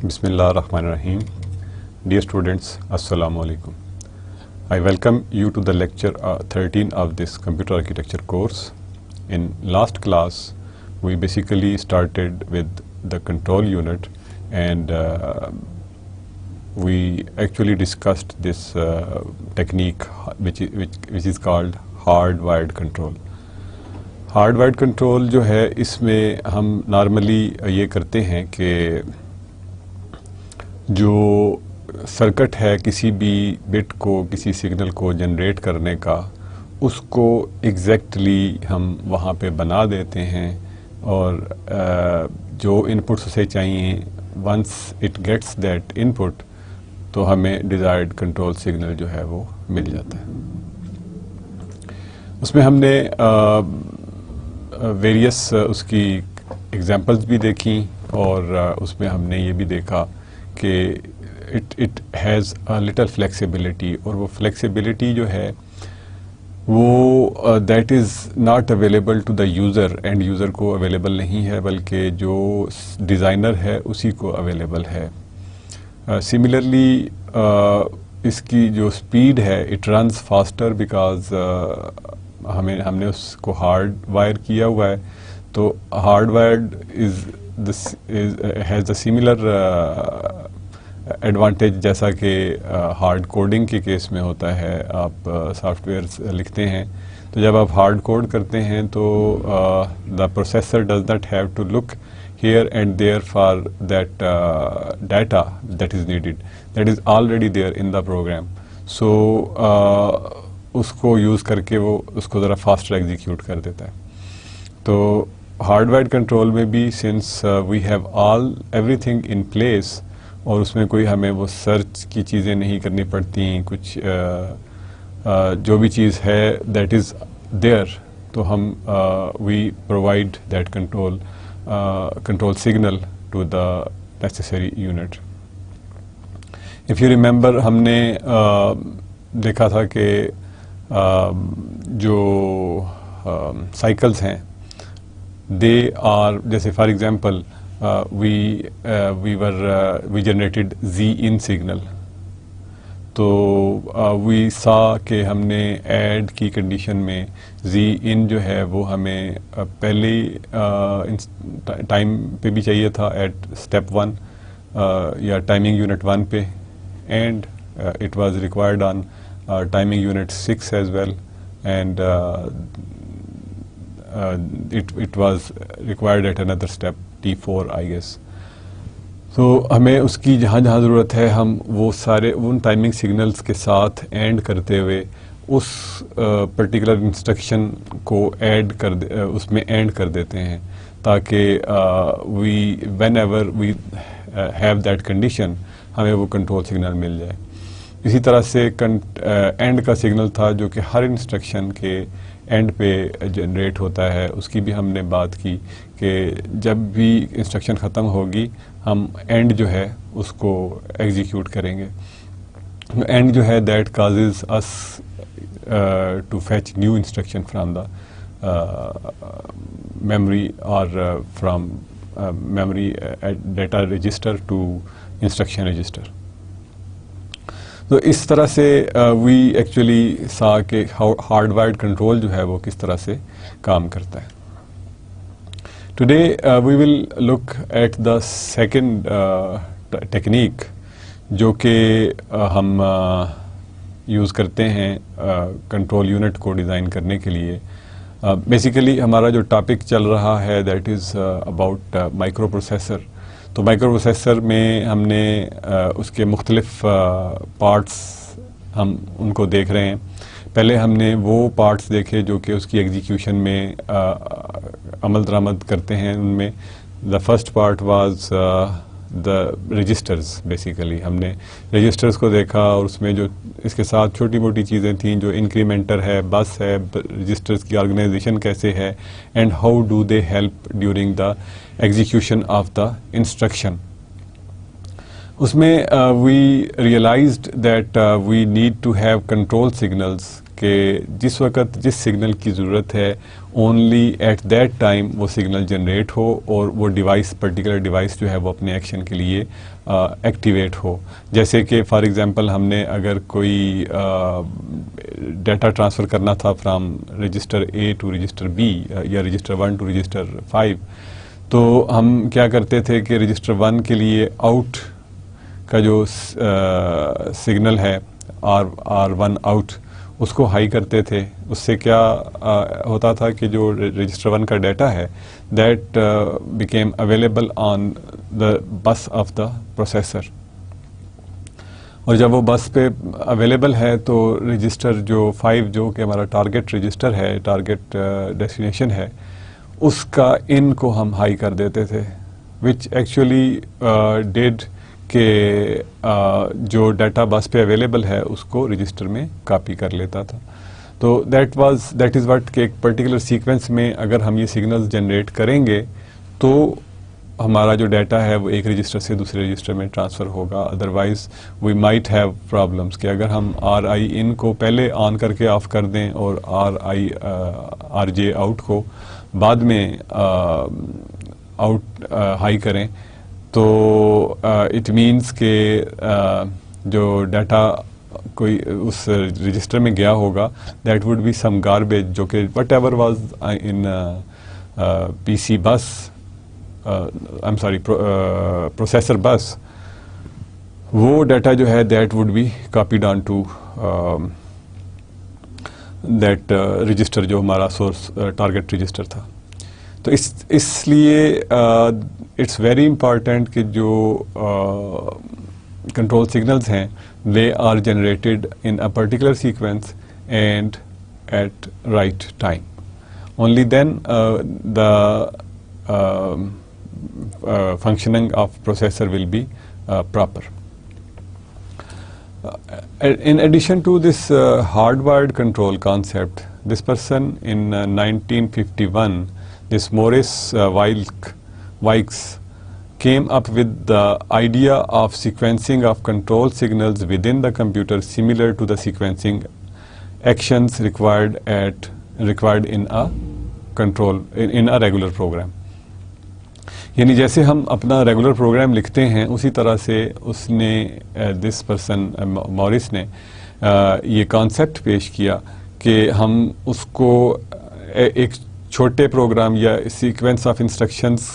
Bismillah ar-Rahman ar-Rahim. Dear students, Assalamu alaikum. I welcome you to the lecture 13 of this computer architecture course. In last class, we basically started with the control unit and we actually discussed this technique which is called hardwired control. hardwired control جو ہے اس میں ہم normally یہ کرتے ہیں کہ جو circuit ہے کسی بھی بٹ کو کسی سگنل کو جنریٹ کرنے کا اس کو ایگزیکٹلی ہم وہاں پہ بنا دیتے ہیں اور جو ان پٹس اسے چاہیے once it gets that input تو ہمیں ڈیزائرڈ کنٹرول سگنل جو ہے وہ مل جاتا ہے. اس میں ہم نے ویریس اس کی ایگزامپلس بھی دیکھیں اور اس میں ہم نے یہ بھی دیکھا کہ it has a little flexibility اور وہ فلیکسیبلٹی جو ہے وہ that is not available to the user and user کو اویلیبل نہیں ہے بلکہ جو ڈیزائنر ہے اسی کو اویلیبل ہے. سملرلی اس کی جو اسپیڈ ہے اٹ رنس فاسٹر بیکاز ہم نے اس کو ہارڈ وائر کیا ہوا ہے تو hard wired has a similar advantage جیسا کہ ہارڈ کوڈنگ کے کیس میں ہوتا ہے. آپ سافٹ ویئر لکھتے ہیں تو جب آپ ہارڈ کوڈ کرتے ہیں تو the processor does not have to look here and there for that data that is needed, that is already there in the program. So اس کو یوز کر کے وہ اس کو ذرا فاسٹر ایگزیکیوٹ کر دیتا ہے. تو ہارڈ وائرڈ کنٹرول میں بھی since we have everything in place اور اس میں کوئی ہمیں وہ سرچ کی چیزیں نہیں کرنی پڑتی کچھ جو بھی چیز ہے دیٹ از دیئر تو ہم we provide that control signal to the necessary unit. If you remember ہم نے دیکھا تھا کہ جو cycles ہیں they are جیسے for example we generated Z in signal تو we saw کہ ہم نے ایڈ کی کنڈیشن میں زی ان جو ہے وہ ہمیں پہلے ٹائم پہ بھی چاہیے تھا ایٹ اسٹیپ 1 یا ٹائمنگ یونٹ 1 پہ and it was required on timing unit 6 as well and it was required at اندر اسٹیپ T4 آئی گیس. تو ہمیں اس کی جہاں جہاں ضرورت ہے ہم وہ سارے ان ٹائمنگ سگنلز کے ساتھ اینڈ کرتے ہوئے اس پرٹیکولر انسٹرکشن کو اس میں اینڈ کر دیتے ہیں تاکہ whenever we have that condition ہمیں وہ کنٹرول سگنل مل جائے. اسی طرح سے اینڈ کا سگنل تھا جو کہ ہر انسٹرکشن کے اینڈ پہ جنریٹ ہوتا ہے. اس کی بھی ہم نے بات کی کہ جب بھی انسٹرکشن ختم ہوگی ہم اینڈ جو ہے اس کو ایگزیکیوٹ کریں گے. اینڈ جو ہے that causes us to fetch new instruction from the memory اور from memory data register to instruction register. تو اس طرح سے وی ایکچولی سا کہ ہارڈ وائرڈ کنٹرول جو ہے وہ کس طرح سے کام کرتا ہے. Today we will look at the second technique جو کہ ہم یوز کرتے ہیں کنٹرول یونٹ کو ڈیزائن کرنے کے لیے. بیسیکلی ہمارا جو ٹاپک چل رہا ہے that is about micro processor. تو مائکرو پروسیسر میں ہم نے اس کے مختلف پارٹس ہم ان کو دیکھ رہے ہیں. پہلے ہم نے وہ پارٹس دیکھے جو کہ اس کی ایگزیکیوشن میں عمل درآمد کرتے ہیں. ان میں the first part was the registers. Basically ہم نے رجسٹرز کو دیکھا اور اس میں جو اس کے ساتھ چھوٹی موٹی چیزیں تھیں جو انکریمنٹر ہے بس ہے رجسٹرز کی آرگنائزیشن کیسے ہے and how do they help during the execution of the instruction. اس میں we realized that we need to have control signals کہ جس وقت جس سگنل کی ضرورت ہے اونلی ایٹ دیٹ ٹائم وہ سگنل جنریٹ ہو اور وہ ڈیوائس پرٹیکولر ڈیوائس جو ہے وہ اپنے ایکشن کے لیے ایکٹیویٹ ہو. جیسے کہ فار ایگزامپل ہم نے اگر کوئی ڈیٹا ٹرانسفر کرنا تھا from register A to register B یا رجسٹر 1 ٹو رجسٹر 5, تو ہم کیا کرتے تھے کہ رجسٹر 1 کے لیے آؤٹ کا جو سگنل ہے R1 آؤٹ اس کو ہائی کرتے تھے. اس سے کیا ہوتا تھا کہ جو رجسٹر 1 کا ڈیٹا ہے دیٹ بیکیم اویلیبل آن دا بس آف دا پروسیسر, اور جب وہ بس پہ اویلیبل ہے تو رجسٹر جو 5 جو کہ ہمارا ٹارگیٹ رجسٹر ہے, ٹارگیٹ ڈیسٹینیشن ہے, اس کا ان کو ہم ہائی کر دیتے تھے, وچ ایکچولی ڈیڈ کہ جو ڈیٹا بس پہ اویلیبل ہے اس کو رجسٹر میں کاپی کر لیتا تھا. تو دیٹ از واٹ کہ ایک پرٹیکولر سیکوینس میں اگر ہم یہ سگنلز جنریٹ کریں گے تو ہمارا جو ڈیٹا ہے وہ ایک رجسٹر سے دوسرے رجسٹر میں ٹرانسفر ہوگا. Otherwise we might have problems کہ اگر ہم RI ان کو پہلے آن کر کے آف کر دیں اور RJ آؤٹ کو بعد میں آؤٹ ہائی کریں تو اٹ مینس کہ جو ڈیٹا کوئی اس رجسٹر میں گیا ہوگا that would be some garbage جو کہ whatever was in PC bus processor bus بس, وہ ڈیٹا جو ہے that would be copied on to that register جو ہمارا سورس ٹارگیٹ رجسٹر تھا. تو اس لیے اٹس ویری امپارٹینٹ کہ جو کنٹرول سگنلز ہیں they are generated in a particular sequence and at right time. Only then the functioning of processor will be proper. In addition to this hardwired control concept, this person in 1951, this Morris Weix came up with the idea of sequencing of control signals within the computer similar to the sequencing actions required in a regular program. یعنی جیسے ہم اپنا regular programme لکھتے ہیں اسی طرح سے اس نے دس پرسن مورس نے یہ کانسیپٹ پیش کیا کہ ہم اس کو ایک چھوٹے پروگرام یا سیکوینس آف انسٹرکشنز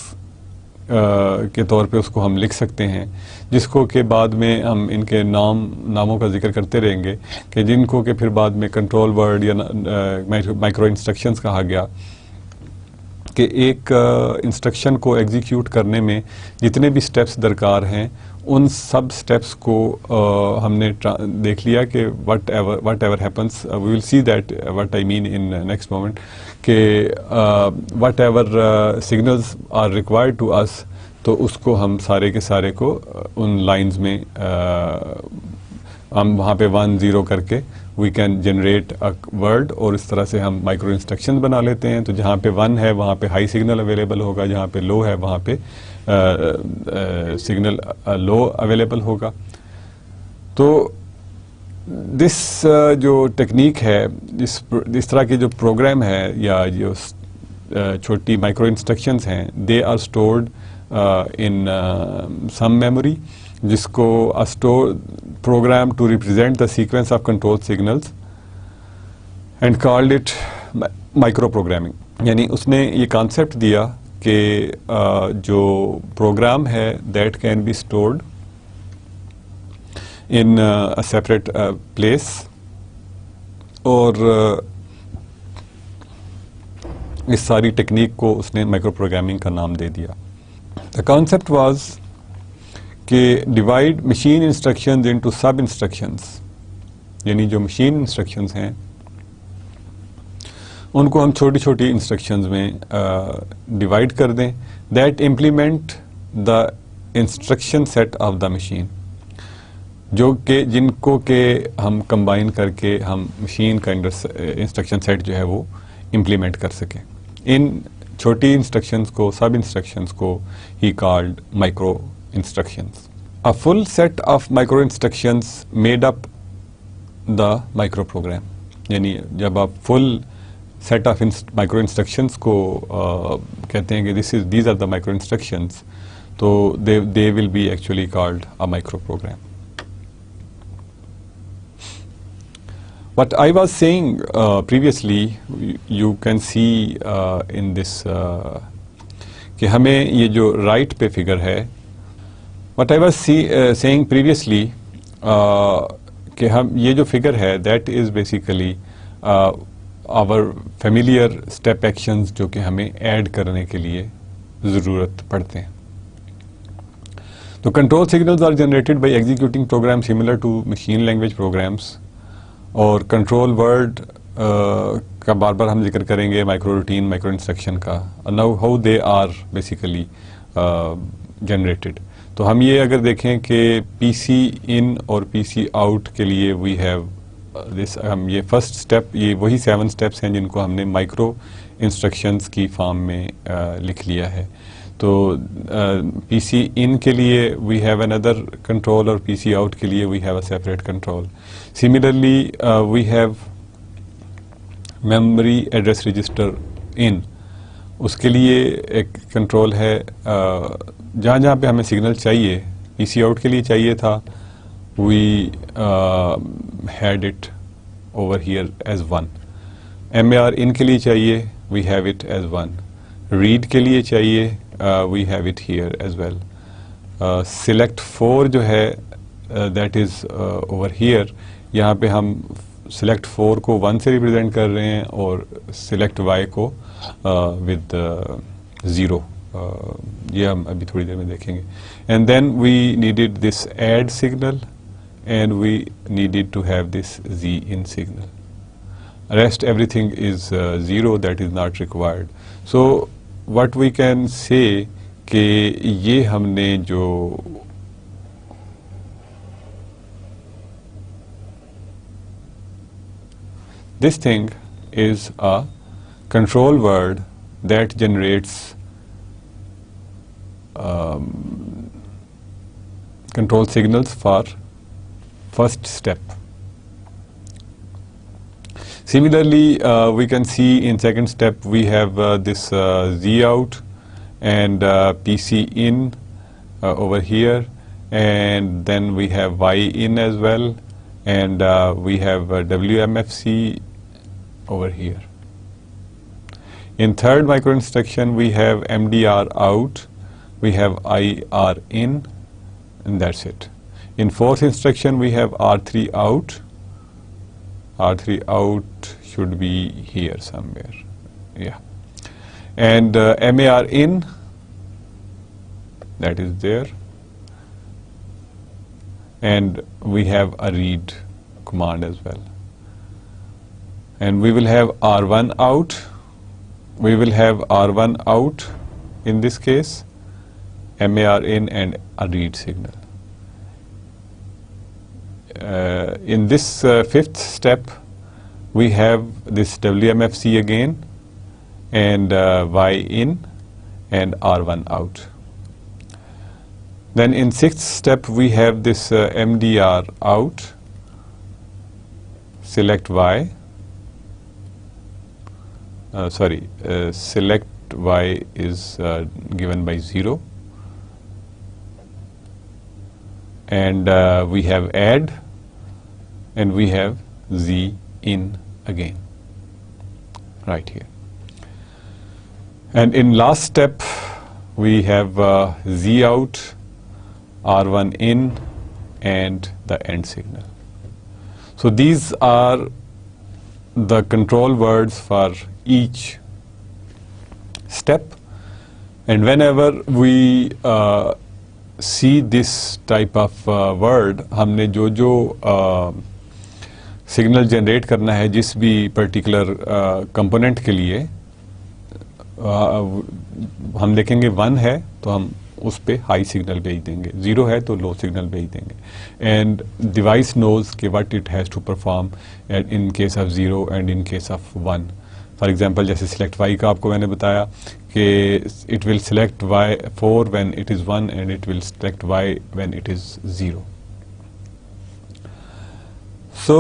کے طور پہ اس کو ہم لکھ سکتے ہیں, جس کو کہ بعد میں ہم ان کے ناموں کا ذکر کرتے رہیں گے کہ جن کو کہ پھر بعد میں کنٹرول ورڈ یا مائکرو انسٹرکشنز کہا گیا, کہ ایک انسٹرکشن کو ایگزیکیوٹ کرنے میں جتنے بھی سٹیپس درکار ہیں ان سب سٹیپس کو ہم نے دیکھ لیا کہ whatever happens we will see that what I mean in next moment کہ whatever signals are required to us, تو اس کو ہم سارے کے سارے کو ان لائنز میں ہم وہاں پہ 1 0 کر کے we can generate a word, اور اس طرح سے ہم مائکرو انسٹرکشن بنا لیتے ہیں. تو جہاں پہ 1 ہے وہاں پہ ہائی سگنل اویلیبل ہوگا, جہاں پہ لو ہے وہاں پہ سگنل لو اویلیبل ہوگا. تو دس جو ٹیکنیک ہے, اس طرح کے جو پروگرام ہے یا جو چھوٹی مائکرو انسٹرکشنز ہیں, they are stored in some memory, جس کو store program to represent the sequence of control signals and called it micro programming. یعنی اس نے یہ کانسیپٹ دیا کہ جو پروگرام ہے that can be stored in a separate place, اور اس ساری ٹیکنیک کو اس نے مائکرو پروگرامنگ کا نام دے دیا. The concept was کہ divide machine instructions into sub instructions, یعنی جو مشین انسٹرکشنز ہیں ان کو ہم چھوٹی چھوٹی انسٹرکشنز میں ڈیوائڈ کر دیں, that implement the instruction set of the machine, جو کہ جن کو کہ ہم کمبائن کر کے ہم مشین کا انسٹرکشن سیٹ جو ہے وہ امپلیمنٹ کر سکیں. ان چھوٹی انسٹرکشنز کو, سب انسٹرکشنز کو he called micro instructions. A full set of micro instructions made up the micro program. یعنی جب آپ full set of micro instructions کو کہتے ہیں کہ these are the micro instructions, تو they will be actually called a micro program. What I was saying previously, you can see in this کہ ہمیں یہ جو رائٹ پہ فگر ہے, what I was saying previously کہ ہم یہ جو فگر ہے that is basically our familiar step actions جو کہ ہمیں ایڈ کرنے کے لیے ضرورت پڑتے ہیں. تو control signals are generated by executing programs similar to machine language programs, اور کنٹرول ورڈ کا بار بار ہم ذکر کریں گے, مائکرو روٹین, مائکرو انسٹرکشن کا, now how they are basically generated. تو ہم یہ اگر دیکھیں کہ پی سی ان اور پی سی آؤٹ کے لیے وی ہیو دس, ہم یہ فرسٹ اسٹیپ, یہ وہی 7 اسٹیپس ہیں جن کو ہم نے مائکرو انسٹرکشنس کی فارم میں لکھ لیا ہے. تو پی سی ان کے لیے وی ہیو اندر کنٹرول, اور پی سی آؤٹ کے لیے we have a separate control. Similarly we have memory address register in, اس کے لیے ایک کنٹرول ہے. جہاں جہاں پہ ہمیں سگنل چاہیے, پی سی آؤٹ کے لیے چاہیے تھا, we had it over here as 1. M A R in کے لیے چاہیے, we have it as 1. Read کے لیے چاہیے, we have it here as well. select 4 جو ہے that is over here, یہاں پہ ہم select 4 کو 1 سے ریپرزینٹ کر رہے ہیں اور select y کو with 0. یہ ہم ابھی تھوڑی دیر میں دیکھیں گے. and then we needed this add signal and we needed to have this z in signal. rest everything is 0, that is not required. so what we can say کہ یہ ہم نے جو this thing is a control word that generates control signals for first step. Similarly, we can see in second step we have this Z out and PC in over here, and then we have Y in as well, and we have WMFC over here. In third micro instruction we have MDR out, we have IR in, and that's it. In fourth instruction we have R3 out. R3 out should be here somewhere, yeah. And MAR in, that is there. And we have a read command as well. And we will have R1 out. We will have R1 out in this case, MAR in and a read signal. In this fifth step we have this WMFC again, and Y in and R1 out. Then in sixth step we have this MDR out, select Y, select Y is given by 0, and we have add, and we have Z in again right here. And in last step we have Z out, R1 in, and the end signal. So these are the control words for each step, and whenever we see this type of word, ہم نے جو signal generate کرنا ہے جس بھی particular component کے لیے, ہم دیکھیں گے 1 ہے تو ہم اس پہ ہائی سگنل بھیج دیں گے, 0 ہے تو لو سگنل بھیج دیں گے. اینڈ ڈیوائس نوز کہ what it has to perform in case of 0 and in case of 1. For example جیسے سلیکٹ وائی کا آپ کو میں نے بتایا کہ it will select Y 4 when it is 1 and it will select Y when it is 0. So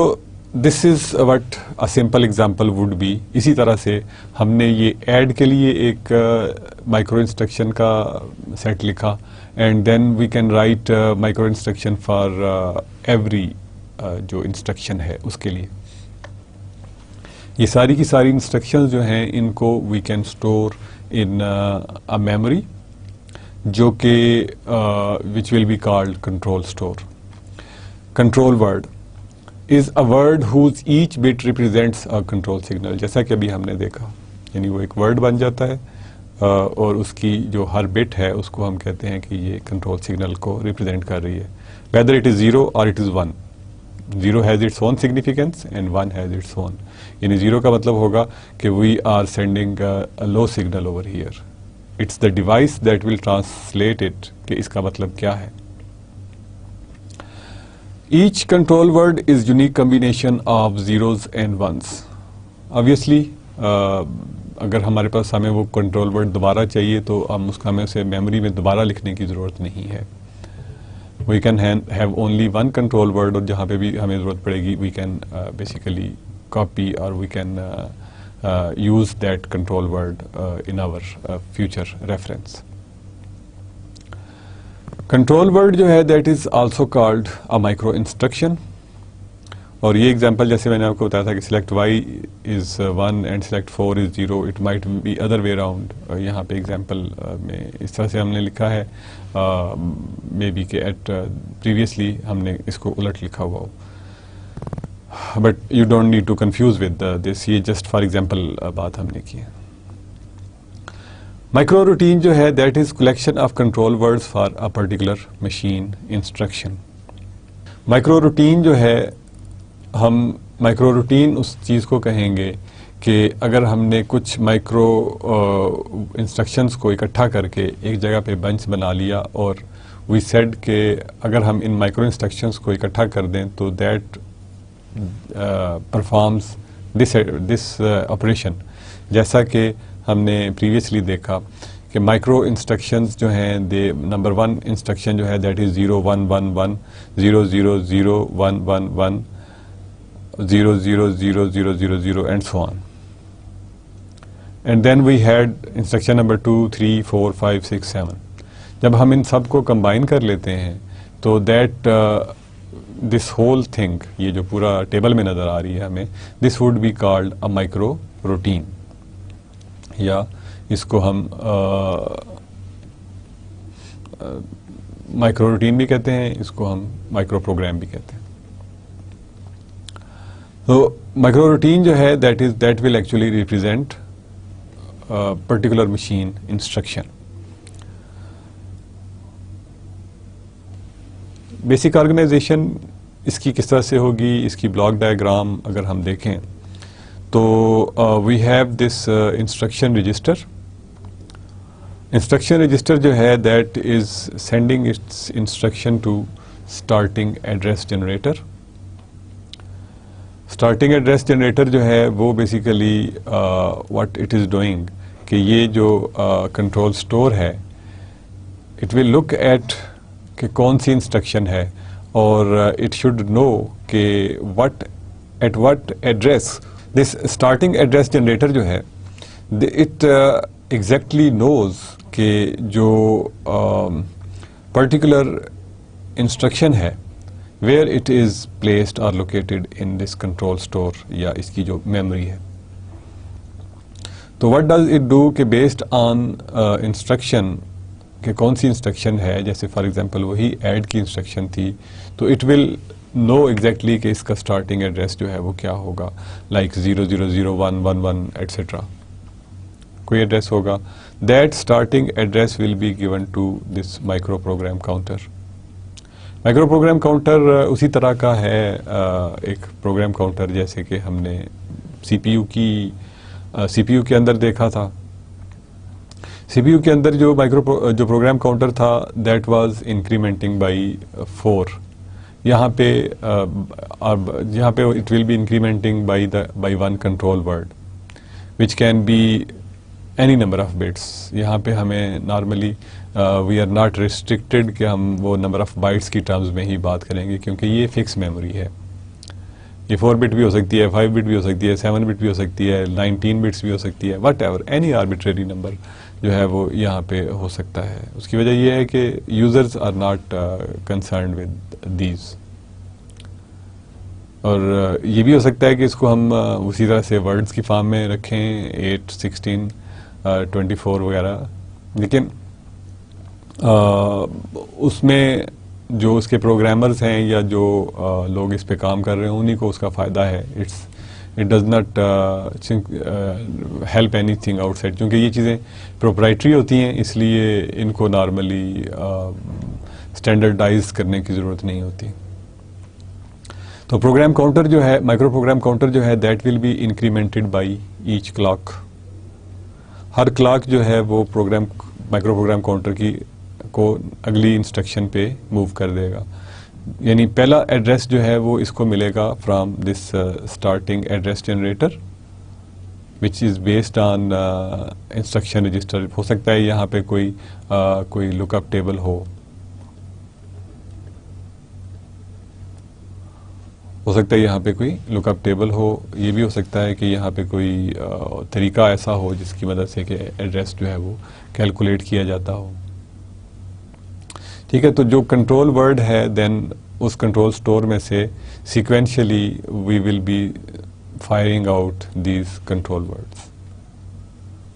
this is what a simple example would be. اسی طرح سے ہم نے یہ ایڈ کے لیے ایک مائکرو انسٹرکشن کا سیٹ لکھا, and then we can write micro instruction for every جو انسٹرکشن ہے اس کے لیے. یہ ساری کی ساری انسٹرکشنز جو ہیں ان کو we can store in a memory جو کہ which will be called control store. Control word is a word whose each bit represents a control signal. جیسا کہ ابھی ہم نے دیکھا, یعنی وہ ایک ورڈ بن جاتا ہے اور اس کی جو ہر بٹ ہے اس کو ہم کہتے ہیں کہ یہ کنٹرول سگنل کو ریپرزینٹ کر رہی ہے, whether it is 0 or it is 1. 0 has its own significance and 1 has its own. یعنی 0 کا مطلب ہوگا کہ we are sending a low signal over here. It's the device that will translate it کہ اس کا مطلب کیا ہے. Each control word is unique combination of zeros and ones. Obviously, اگر ہمارے پاس ہمیں وہ کنٹرول ورڈ دوبارہ چاہیے تو ہمیں اسے میموری میں دوبارہ لکھنے کی ضرورت نہیں ہے. We can have only one control word, اور جہاں پہ بھی ہمیں ضرورت پڑے گی we can basically copy or we can use that control word in our future reference. Control word جو ہے that is also called a micro instruction. اور یہ ایگزامپل جیسے میں نے آپ کو بتایا تھا کہ select Y is 1 and select 4 is 0, it might be other way around. یہاں پہ ایگزامپل میں اس طرح سے ہم نے لکھا ہے, مے بی کہ ایٹ پریویسلی ہم نے اس کو الٹ لکھا ہوا ہو, but you don't need to confuse with this, یہ جسٹ فار ایگزامپل بات ہم نے کی ہے. مائکرو روٹین جو ہے that is collection of control words for a particular machine instruction. Micro routine جو ہے, ہم مائکرو روٹین اس چیز کو کہیں گے کہ اگر ہم نے کچھ مائکرو انسٹرکشنز کو اکٹھا کر کے ایک جگہ پہ بنچ بنا لیا, اور وی سیڈ کہ اگر ہم ان مائکرو انسٹرکشنز کو اکٹھا کر دیں تو دیٹ پرفارمز دس آپریشن. جیسا کہ ہم نے پریویسلی دیکھا کہ مائکرو انسٹرکشنز جو ہیں نمبر 1 انسٹرکشن جو ہے that is 0 1 1 1 0 0 0 1 1 1 0 0 0 0 0 0 and so on. And then we had instruction number 2 3 4 5 6 7. جب ہم ان سب کو کمبائن کر لیتے ہیں تو دیٹ دس ہول تھنگ, یہ جو پورا ٹیبل میں نظر آ رہی ہے ہمیں, this would be called a micro routine, یا اس کو ہم مائکرو روٹین بھی کہتے ہیں, اس کو ہم مائکرو پروگرام بھی کہتے ہیں. تو مائکرو روٹین جو ہے that will actually represent particular machine instruction. Basic organization اس کی کس طرح سے ہوگی, اس کی بلاک ڈائیگرام اگر ہم دیکھیں تو we have this instruction register. Instruction register جو ہے that is sending its instruction to starting address generator. Starting address generator جو ہے وہ basically what it is doing کہ یہ جو کنٹرول اسٹور ہے اٹ ول لک ایٹ کہ کون سی انسٹرکشن ہے, اور اٹ شوڈ نو کہ at what address this starting address generator جو ہے اٹ ایگزیکٹلی نوز کہ جو پرٹیکولر انسٹرکشن ہے ویئر اٹ از پلیسڈ اور located in this control store, یا اس کی جو میموری ہے. تو وٹ ڈز اٹ ڈو کہ بیسڈ آن انسٹرکشن کہ کون سی انسٹرکشن ہے, جیسے فار ایگزامپل وہی ایڈ کی انسٹرکشن تھی تو اٹ ول نو ایگزیکٹلی کہ اس کا اسٹارٹنگ ایڈریس جو ہے وہ کیا ہوگا, لائک 0 0 0 1 1 1 ایٹسٹرا کوئی ایڈریس ہوگا. That starting address will be given to this micro program counter. Micro program counter اسی طرح کا ہے ایک پروگرام کاؤنٹر جیسے کہ ہم نے سی پی یو کے اندر دیکھا تھا. سی پی یو کے اندر جو پروگرام کاؤنٹر تھا دیٹ واز انکریمنٹنگ بائی 4. یہاں پہ it will be incrementing by 1 control word which can be any number of bits. یہاں پہ ہمیں normally we are not restricted کہ ہم وہ نمبر آف بائٹس کی ٹرمز میں ہی بات کریں گے کیونکہ یہ فکس میموری ہے. یہ 4 بٹ بھی ہو سکتی ہے, 5 بٹ بھی ہو سکتی ہے, 7 بٹ بھی ہو سکتی ہے, 19 بٹس بھی ہو سکتی ہے, what ever any arbitrary number جو ہے وہ یہاں پہ ہو سکتا ہے. اس کی وجہ یہ ہے کہ users are not concerned with these. اور یہ بھی ہو سکتا ہے کہ اس کو ہم اسی طرح سے ورڈز کی فارم میں رکھیں 8, 16, 24 وغیرہ, لیکن اس میں جو اس کے پروگرامرز ہیں یا جو لوگ اس پہ کام کر رہے ہیں انہی کو اس کا فائدہ ہے. It does not help any thing out side, کیونکہ یہ چیزیں پروپرائٹری ہوتی ہیں, اس لیے ان کو نارملی اسٹینڈرڈائز کرنے کی ضرورت نہیں ہوتی. تو پروگرام کاؤنٹر جو ہے, مائکرو پروگرام کاؤنٹر جو ہے, that will be incremented by each clock. ہر کلاک جو ہے وہ مائکرو پروگرام کاؤنٹر کو اگلی انسٹرکشن پہ موو کر دے گا. یعنی پہلا ایڈریس جو ہے وہ اس کو ملے گا from this starting address generator which is based on instruction register. ہو سکتا ہے یہاں پہ کوئی لک اپ ٹیبل ہو سکتا ہے یہاں پہ کوئی لک اپ ٹیبل ہو. یہ بھی ہو سکتا ہے کہ یہاں پہ کوئی طریقہ ایسا ہو جس کی مدد سے کہ ایڈریس جو ہے وہ کیلکولیٹ کیا جاتا ہو. ٹھیک ہے, تو جو کنٹرول ورڈ ہے دین اس کنٹرول سٹور میں سے sequentially we will be firing out these control words.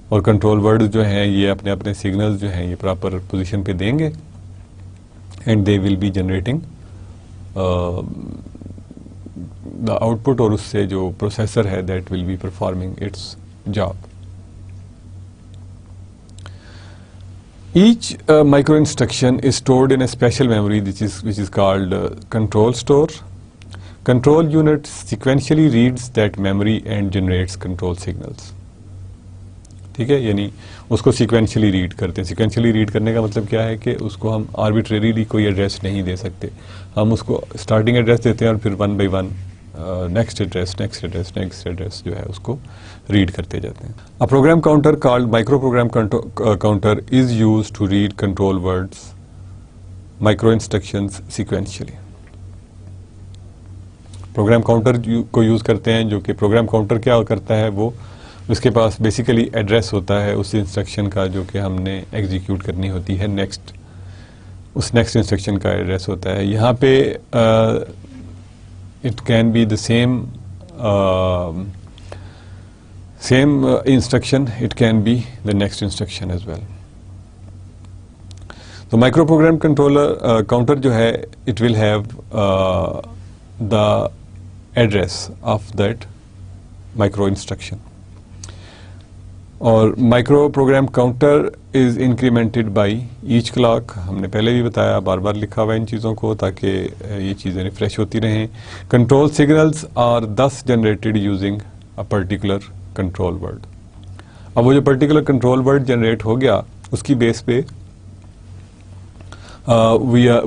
اور کنٹرول ورڈ جو ہیں یہ اپنے اپنے سگنلز جو ہیں یہ پراپر پوزیشن پہ دیں گے and they will be generating the output, اور اس سے جو پروسیسر ہے that will be performing its job. Each micro instruction is stored in a special memory which is called control store. Control unit sequentially reads that memory and generates control signals. ٹھیک ہے, یعنی اس کو sequentially red کرتے ہیں. Sequentially red کرنے کا مطلب کیا ہے کہ اس کو ہم آربیٹریلی کوئی ایڈریس نہیں دے سکتے. ہم اس کو اسٹارٹنگ ایڈریس دیتے ہیں اور پھر 1 by 1 نیکسٹ ایڈریس جو ہے اس کو ریڈ کرتے جاتے ہیں. A program counter called micro program counter is used to read control words, micro instructions sequentially. Program counter کو یوز کرتے ہیں, جو کہ پروگرام کاؤنٹر کیا کرتا ہے, وہ اس کے پاس بیسیکلی ایڈریس ہوتا ہے اس انسٹرکشن کا جو کہ ہم نے ایگزیکیوٹ کرنی ہوتی ہے. اس نیکسٹ انسٹرکشن کا ایڈریس ہوتا ہے. یہاں پہ it can be the same instruction, it can be the next instruction as well. تو micro program controller counter جو ہے it will have the address of that micro instruction. اور micro program counter is incremented by each clock. ہم نے پہلے بھی بتایا, بار بار لکھا ہوا ہے ان چیزوں کو تاکہ یہ چیزیں ریفریش ہوتی رہیں. Control signals are thus generated using a particular control word. اب وہ جو پرٹیکولر کنٹرول ورڈ جنریٹ ہو گیا اس کی بیس پہ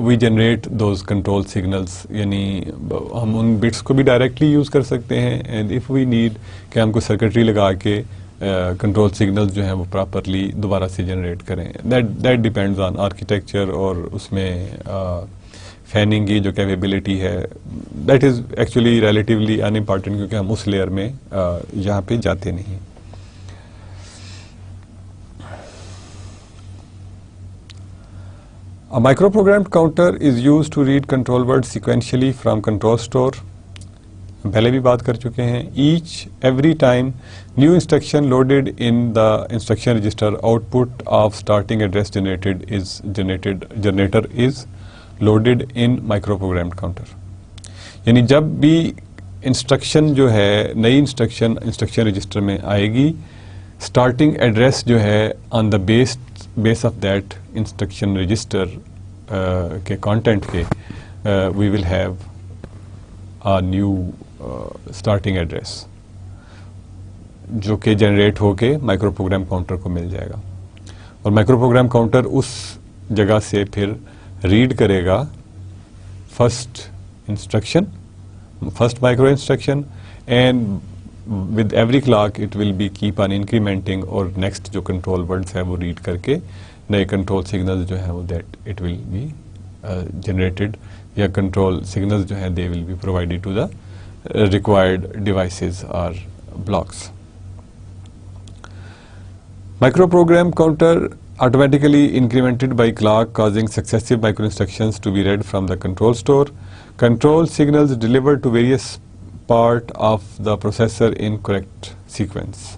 we generate those control signals. یعنی ہم ان بٹس کو بھی ڈائریکٹلی یوز کر سکتے ہیں, اینڈ if we need کہ ہم کو سرکٹری لگا کے کنٹرول سگنلز جو ہیں وہ پراپرلی دوبارہ سے جنریٹ کریں. دیٹ ڈیپینڈز آن آرکیٹیکچر, اور اس میں فیننگ کی جو کیپیبلٹی ہے that is actually relatively in important, کیونکہ ہم اس لیئر میں یہاں پہ جاتے نہیں. A microprogrammed counter is used to read control words sequentially from control store. پہلے بھی بات کر چکے ہیں. Every time new instruction loaded in the instruction register, output of starting address generator is loaded in microprogrammed counter. یعنی جب بھی instruction جو ہے نئی انسٹرکشن رجسٹر میں آئے گی, اسٹارٹنگ ایڈریس جو ہے on the base of that instruction register کے کانٹینٹ کے we will have a new starting address جو کہ جنریٹ ہو کے مائکرو پروگرام کاؤنٹر کو مل جائے گا. اور مائکرو پروگرام کاؤنٹر اس جگہ سے پھر ریڈ کرے گا first micro instruction, and with every clock it will be keep on incrementing, اور نیکسٹ جو کنٹرول ورڈس ہیں وہ ریڈ کر کے نئے کنٹرول سگنل جو ہیں وہ that it will be generated, یا کنٹرول سگنل جو ہیں they will be provided to the required devices or blocks. Microprogram counter automatically incremented by clock, causing successive microinstructions to be read from the control store. Control signals delivered to various part of the processor in correct sequence.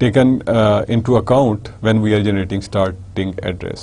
taken into account when we are generating starting address.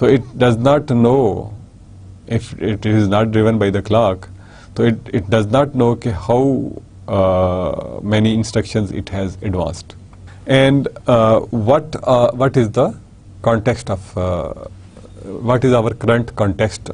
So it does not know, if it is not driven by the clock, so it does not know how many instructions it has advanced. And what is the context of, what is our current context?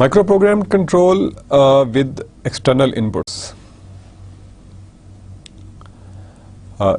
Microprogram control with external inputs.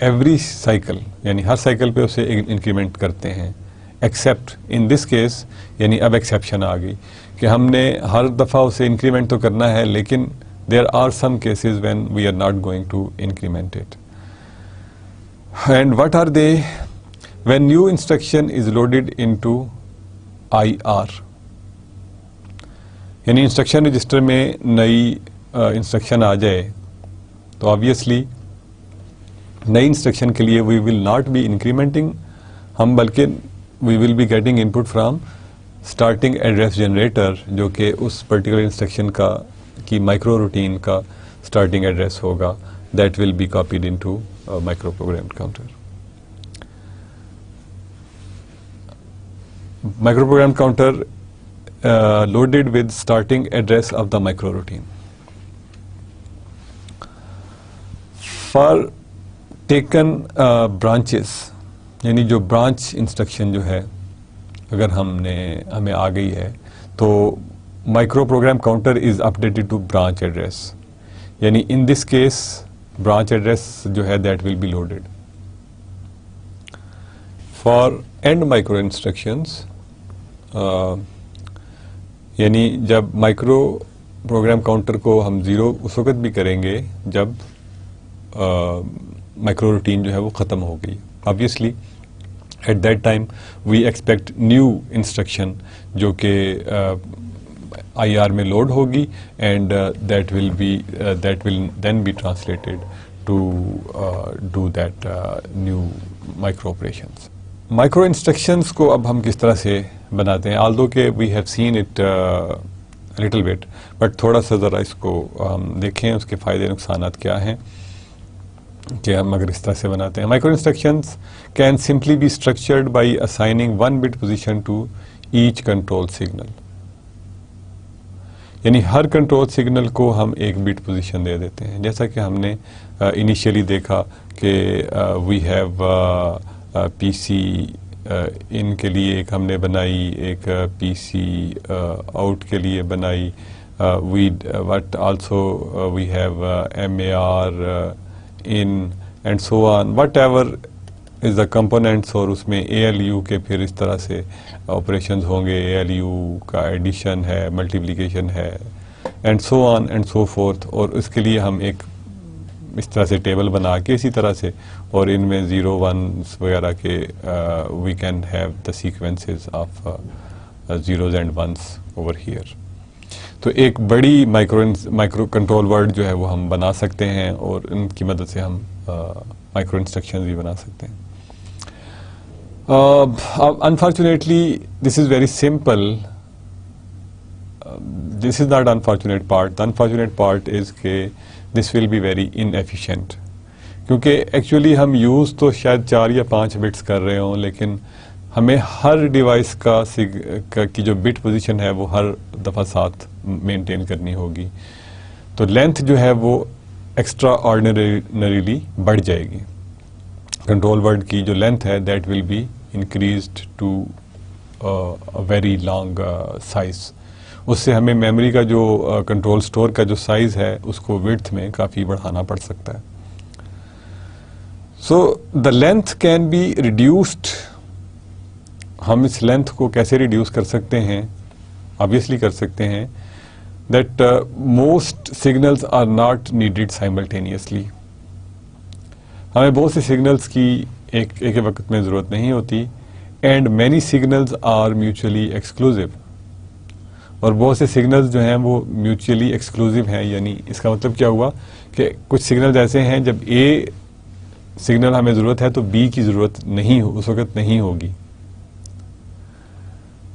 Every cycle یعنی ہر cycle پہ اسے increment کرتے ہیں، accept in this case, یعنی اب exception آ گئی کہ ہم نے ہر دفعہ اسے انکریمنٹ تو کرنا ہے، لیکن there are some cases when we are not going to increment it. And what are they? When new instruction is loaded into IR، یعنی انسٹرکشن رجسٹر میں نئی انسٹرکشن آ جائے تو آبویسلی نئی انسٹرکشن کے لیے we will not be incrementing ہم، بلکہ we will be getting input from starting address generator, جو کہ اس پرٹیکولر انسٹرکشن کی مائکرو روٹین کا اسٹارٹنگ ایڈریس ہوگا. That will be copied into micro programmed counter. Micro program counter loaded with starting address of the microroutine. For taken branches، یعنی جو branch instruction جو ہے اگر ہمیں آ گئی ہے تو micro program counter is updated to branch address, یعنی in this case branch address جو ہے that will be loaded. For end micro instructions, یعنی جب مائکرو پروگرام کاؤنٹر کو ہم زیرو اس وقت بھی کریں گے جب مائکرو روٹین جو ہے وہ ختم ہو گئی. Obviously at that time we expect new instruction جو کہ IR میں لوڈ ہوگی، and that will then be translated to do that new micro operations. Micro instructions کو اب ہم کس طرح سے بناتے ہیں؟ آلدو کہ we have seen it little bit, but تھوڑا سا ذرا اس کو ہم دیکھیں اس کے فائدے نقصانات کیا ہیں کہ ہم اگر اس طرح سے بناتے ہیں. Micro instructions can simply be structured by assigning 1 bit position to each control signal, یعنی ہر کنٹرول سگنل کو ہم 1 bit پوزیشن دے دیتے ہیں. جیسا کہ ہم نے انیشیلی دیکھا کہ وی ہیو PC ان کے لیے ایک ہم نے بنائی، ایک PC آؤٹ کے لیے بنائی، what also we have MAR in and so on, whatever is the components, اور اس میں ALU کے پھر اس طرح سے آپریشنز ہوں گے. ALU کا ایڈیشن ہے، ملٹیپلیکیشن ہے، and so on and so fourth. اور اس کے لیے ہم ایک اس طرح سے ٹیبل بنا کے اسی طرح سے، اور ان میں 0 1s وغیرہ کے we can have the sequences of 0s and 1s over here. تو ایک بڑی مائکرو کنٹرول ورڈ جو ہے وہ ہم بنا سکتے ہیں، اور ان کی مدد سے ہم مائکرو انسٹرکشنز بھی بنا سکتے ہیں. Unfortunately this is very simple. This is not unfortunate part. The unfortunate part is کہ this will be very inefficient، کیونکہ ایکچولی ہم یوز تو شاید 4 یا 5 بٹس کر رہے ہوں، لیکن ہمیں ہر ڈیوائس کی جو بٹ پوزیشن ہے وہ ہر دفعہ ساتھ مینٹین کرنی ہوگی. تو لینتھ جو ہے وہ ایکسٹرا آرڈینریلی بڑھ جائے گی. کنٹرول ورڈ کی جو لینتھ ہے that will be increased to very long size. اس سے ہمیں میموری کا جو کنٹرول سٹور کا جو سائز ہے اس کو وڈتھ میں کافی بڑھانا پڑ سکتا ہے. So the length can be reduced. ہم اس لینتھ کو کیسے ریڈیوس کر سکتے ہیں؟ آبویسلی کر سکتے ہیں that most signals are not needed simultaneously. ہمیں بہت سے سگنلز کی ایک وقت میں ضرورت نہیں ہوتی، and many signals are mutually exclusive. اور بہت سے سگنلز جو ہیں وہ میوچولی ایکسکلوزیو ہیں. یعنی اس کا مطلب کیا ہوا کہ کچھ سگنلز ایسے ہیں جب A سگنل ہمیں ضرورت ہے تو B کی ضرورت نہیں اس وقت نہیں ہوگی.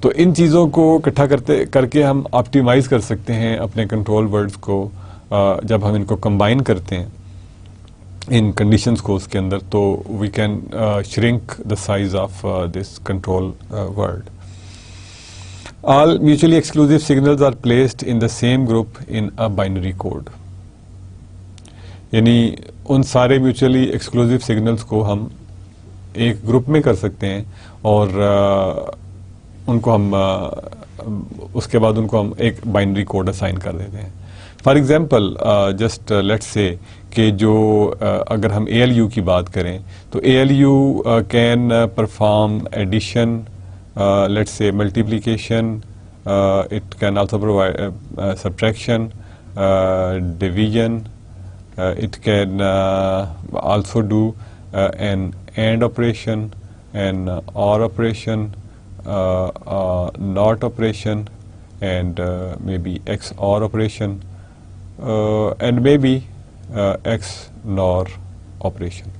تو ان چیزوں کو اکٹھا کر کے ہم آپٹیمائز کر سکتے ہیں اپنے کنٹرول ورڈز کو. جب ہم ان کو کمبائن کرتے ہیں ان کنڈیشنز کو اس کے اندر، تو we can shrink the size of this control word. All mutually exclusive signals are placed in the same group in a binary code. یعنی ان سارے میوچلی ایکسکلوزیو سگنلز کو ہم ایک گروپ میں کر سکتے ہیں، اور ان کو ہم اس کے بعد ان کو ہم ایک بائنری کوڈ اسائن کر دیتے ہیں. For example just let's say کہ جو اگر ہم اے ایل یو کی بات کریں تو A L U can perform addition, let's سے multiplication, it can also provide subtraction, division, it can also do an AND operation, an OR operation, NOT operation, and maybe XOR operation, and maybe XNOR operation.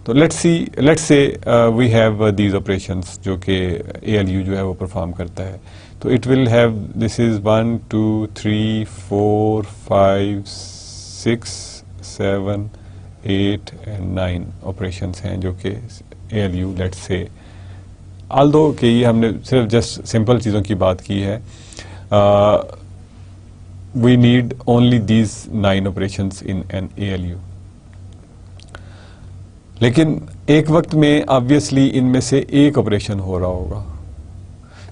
So let's say we have these operations جو کہ ALU جو ہے وہ perform کرتا ہے. تو it will have, this is 1 2 3 4 5 6 7 8 and 9 operations ہیں جو کہ ALU let's say, although کہ یہ ہم نے صرف جسٹ سمپل چیزوں کی بات کی ہے, we need only these 9 operations in an ALU. لیکن ایک وقت میں obviously ان میں سے ایک آپریشن ہو رہا ہوگا,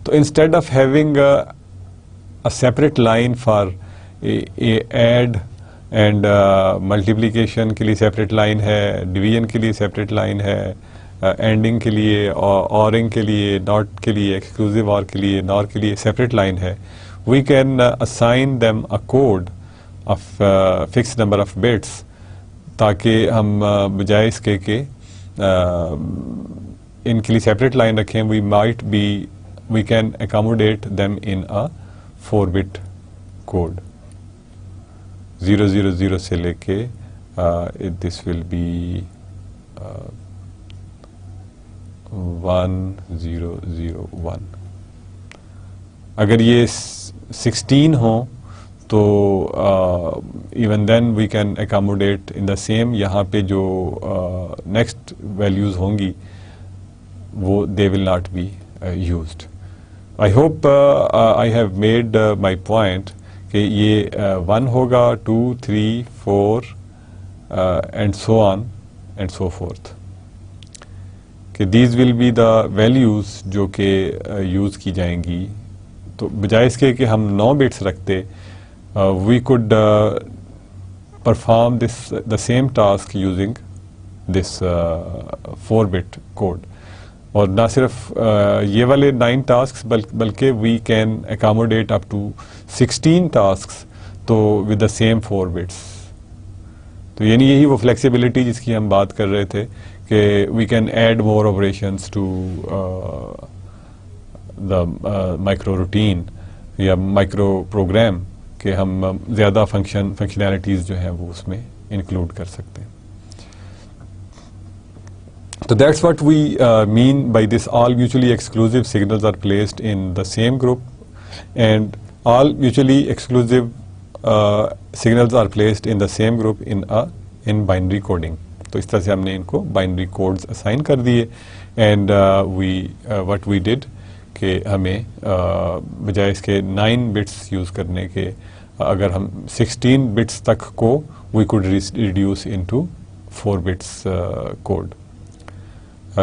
تو instead of having a separate line for add and multiplication کے لیے سیپریٹ لائن ہے, ڈویژن کے لیے سیپریٹ لائن ہے, اینڈنگ کے لیے, اورنگ کے لیے, ناٹ کے لیے, ایکسکلوزیو اور کے لیے, نار کے لیے سیپریٹ لائن ہے. We can assign them a code of fix number of bits, تاکہ ہم بجائے اس کے کہ ان کے لیے سیپریٹ لائن رکھیں, we can accommodate them in a 4-bit code. 000 سے لے کے دس ول بی 1001. اگر یہ 16 ہوں تو even then we can accommodate in the same. یہاں پہ جو نیکسٹ ویلیوز ہوں گی وہ they will not be used. I hope I have made my point کہ یہ 1 ہوگا, 2 3 4 and so on and so forth, کہ these will be the values جو کہ یوز کی جائیں گی. تو بجائے اس کے کہ ہم 9 بٹس رکھتے, we could perform the same task using this 4-bit code. اور نہ صرف یہ والے 9 ٹاسکس بلکہ we can accommodate up to 16 tasks تو ود دا سیم 4 بٹس. تو یعنی یہی وہ فلیکسیبلٹی جس کی ہم بات کر رہے تھے کہ we can add more operations to the micro routine یا مائکرو پروگرام, کہ ہم زیادہ فنکشنالٹیز جو ہیں وہ اس میں انکلوڈ کر سکتے ہیں. So that's what we mean by this. All mutually exclusive signals are placed in the same group, and all mutually exclusive signals are placed in the same group in binary coding. تو اس طرح سے ہم نے ان کو binary codes assign کر دیے, and what we did کہ ہمیں بجائے اس کے 9 bits یوز کرنے کے, اگر ہم 16 bits تک کو we could reduce into 4 bits code.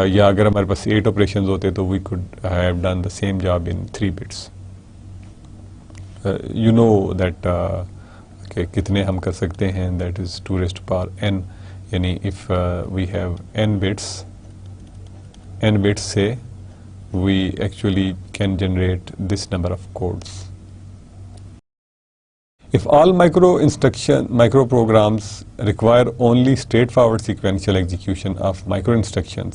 یا اگر ہمارے پاس 8 آپریشنز ہوتے تو we could have done the same job in 3 bits. You know that کہ کتنے ہم کر سکتے ہیں, دیٹ از 2n, یعنی if we have n bits سے we actually can generate this number of codes. If all microprograms require only straightforward sequential execution of microinstructions,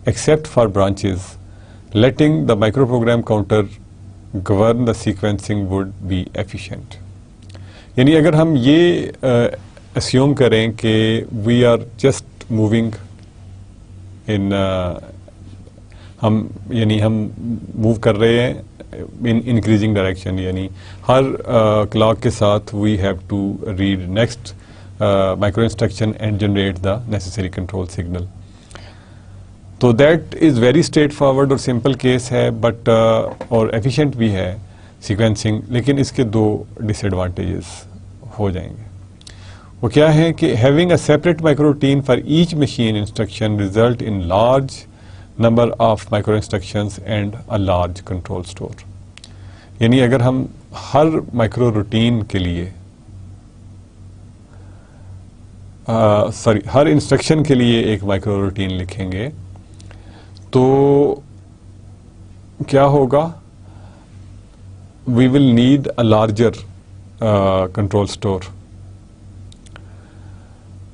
except for branches, letting the microprogram counter govern the sequencing would be efficient. یعنی اگر ہم یہ assume کریں کہ we are just moving in ہم move کر رہے ہیں in increasing direction, یعنی ہر clock کے ساتھ we have to read next micro instruction and generate the necessary control signal. تو that is very straightforward اور simple case ہے, but اور efficient بھی ہے sequencing, لیکن اس کے 2 disadvantages ہو جائیں گے. وہ کیا ہے کہ having a separate microroutine for each machine instruction result in large number of micro instructions and a large control store. یعنی اگر ہم ہر مائکرو روٹین کے لیے ہر انسٹرکشن کے لیے ایک مائکرو روٹین لکھیں گے تو کیا ہوگا؟ We will need a larger control store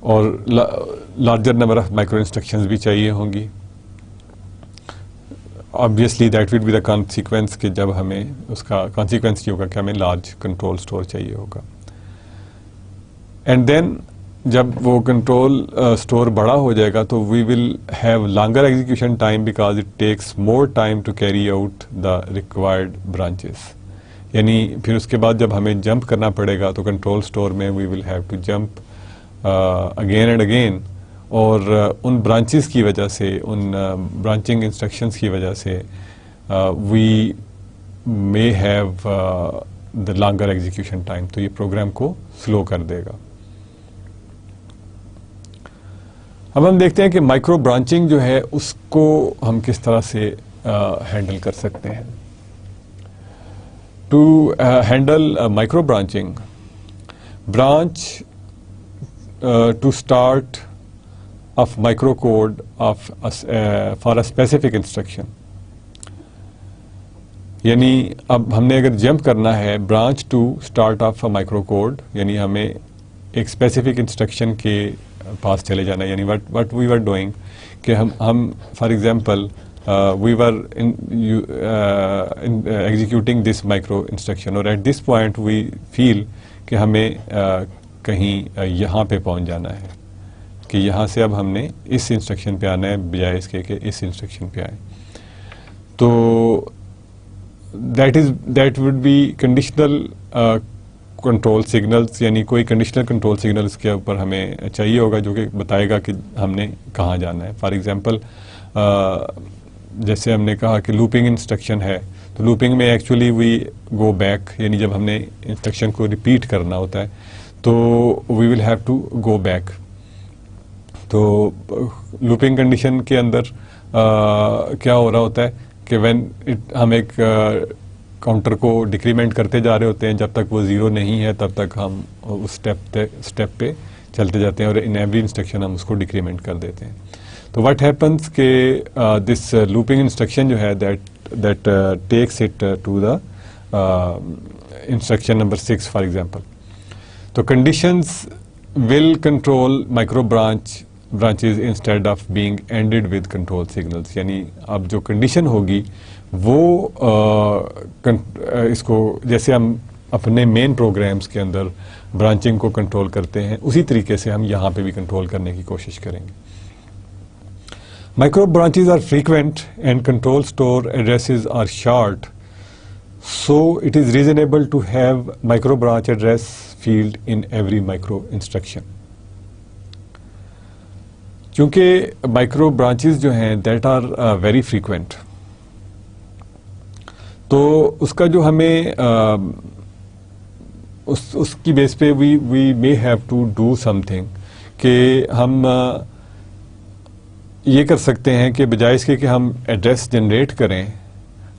اور larger number of micro instructions بھی چاہیے ہوں گی. Obviously that will be the consequence کہ جب ہمیں اس کا کانسیکوینس یہ ہوگا کہ ہمیں لارج کنٹرول اسٹور چاہیے ہوگا. اینڈ دین جب وہ کنٹرول اسٹور بڑا ہو جائے گا تو we will have longer execution time because it takes more time to carry out the required branches. یعنی پھر اس کے بعد جب ہمیں جمپ کرنا پڑے گا تو کنٹرول اسٹور میں we will have to jump again and again, اور ان برانچز کی وجہ سے, ان برانچنگ انسٹرکشنز کی وجہ سے we may have the longer execution time. تو یہ پروگرام کو سلو کر دے گا. اب ہم دیکھتے ہیں کہ مائکرو برانچنگ جو ہے اس کو ہم کس طرح سے ہینڈل کر سکتے ہیں. To handle micro branching, branch to start of micro code of for a specific instruction. یعنی اب ہم نے اگر جمپ کرنا ہے branch to start of a micro code, یعنی ہمیں ایک اسپیسیفک انسٹرکشن کے پاس چلے جانا ہے. یعنی وٹ وی ور ڈوئنگ کہ ہم for example we were executing this micro instruction, اور at this point we feel کہ ہمیں کہیں یہاں پہ پہنچ جانا ہے کہ یہاں سے اب ہم نے اس انسٹرکشن پہ آنا ہے بجائے اس کے کہ اس انسٹرکشن پہ آئے. تو that would be conditional control signals, یعنی کوئی کنڈیشنل کنٹرول سگنل اس کے اوپر ہمیں چاہیے ہوگا جو کہ بتائے گا کہ ہم نے کہاں جانا ہے. فار ایگزامپل جیسے ہم نے کہا کہ لوپنگ انسٹرکشن ہے, تو لوپنگ میں ایکچولی وی گو بیک, یعنی جب ہم نے انسٹرکشن کو ریپیٹ کرنا ہوتا ہے تو we will have to go back. تو لوپنگ کنڈیشن کے اندر کیا ہو رہا ہوتا ہے کہ وین ہم ایک کاؤنٹر کو ڈیکریمنٹ کرتے جا رہے ہوتے ہیں, جب تک وہ زیرو نہیں ہے تب تک ہم اس اسٹیپ پہ چلتے جاتے ہیں اور ان ایوری انسٹرکشن ہم اس کو ڈیکریمنٹ کر دیتے ہیں. تو واٹ ہیپنس کہ دس لوپنگ انسٹرکشن جو ہے that takes it to the instruction number 6 for example. تو conditions will control micro branches instead of being ended with control signals. یعنی اب جو کنڈیشن ہوگی وہ اس کو جیسے ہم اپنے مین پروگرامز کے اندر برانچنگ کو کنٹرول کرتے ہیں اسی طریقے سے ہم یہاں پہ بھی کنٹرول کرنے کی کوشش کریں گے. Micro branches are frequent and control store addresses are short, so it is reasonable to have micro branch address field in every micro instruction. چونکہ مائکرو برانچز جو ہیں دیٹ آر ویری فریکوینٹ, تو اس کا جو ہمیں اس کی بیس پہ we may have to do something کہ ہم یہ کر سکتے ہیں کہ بجائے اس کے کہ ہم ایڈریس جنریٹ کریں,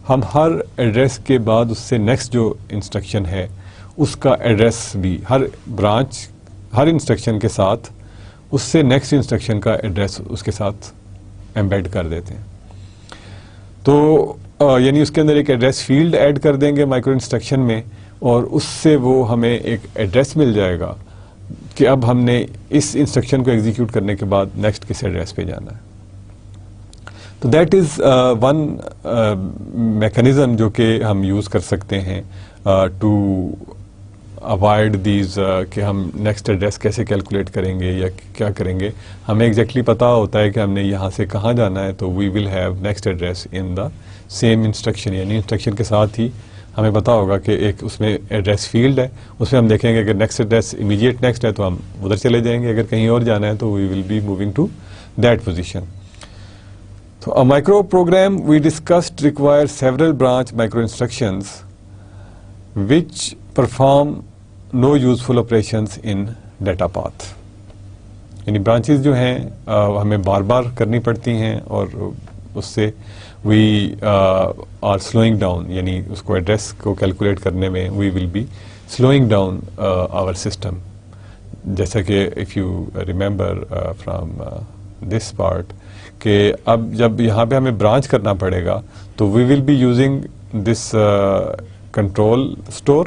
ہم ہر ایڈریس کے بعد اس سے نیکسٹ جو انسٹرکشن ہے اس کا ایڈریس بھی ہر برانچ ہر انسٹرکشن کے ساتھ اس سے نیکسٹ انسٹرکشن کا ایڈریس اس کے ساتھ ایمبیڈ کر دیتے ہیں. تو یعنی اس کے اندر ایک ایڈریس فیلڈ ایڈ کر دیں گے مائکرو انسٹرکشن میں, اور اس سے وہ ہمیں ایک ایڈریس مل جائے گا کہ اب ہم نے اس انسٹرکشن کو ایگزیکیوٹ کرنے کے بعد نیکسٹ کس ایڈریس پہ جانا ہے. تو دیٹ از ون میکانزم جو کہ ہم یوز کر سکتے ہیں ٹو اوائڈ دیز کہ ہم نیکسٹ ایڈریس کیسے کیلکولیٹ کریں گے یا کیا کریں گے. ہمیں ایگزیکٹلی پتہ ہوتا ہے کہ ہم نے یہاں سے کہاں جانا ہے, تو we will have next address in the same instruction. یعنی انسٹرکشن کے ساتھ ہی ہمیں پتہ ہوگا کہ ایک اس میں ایڈریس فیلڈ ہے, اس میں ہم دیکھیں گے کہ نیکسٹ ایڈریس امیڈیٹ نیکسٹ ہے تو ہم ادھر چلے جائیں گے, اگر کہیں اور جانا ہے تو we will be moving to that position. So a micro program we discussed requires several branch micro instructions which perform no useful operations in data path. یعنی برانچز جو ہیں ہمیں بار بار کرنی پڑتی ہیں اور اس سے وی آر سلوئنگ ڈاؤن, یعنی اس کو ایڈریس کو کیلکولیٹ کرنے میں we will be slowing down our system. جیسا کہ if you remember from this part کہ اب جب یہاں پہ ہمیں برانچ کرنا پڑے گا تو we will be using this control store.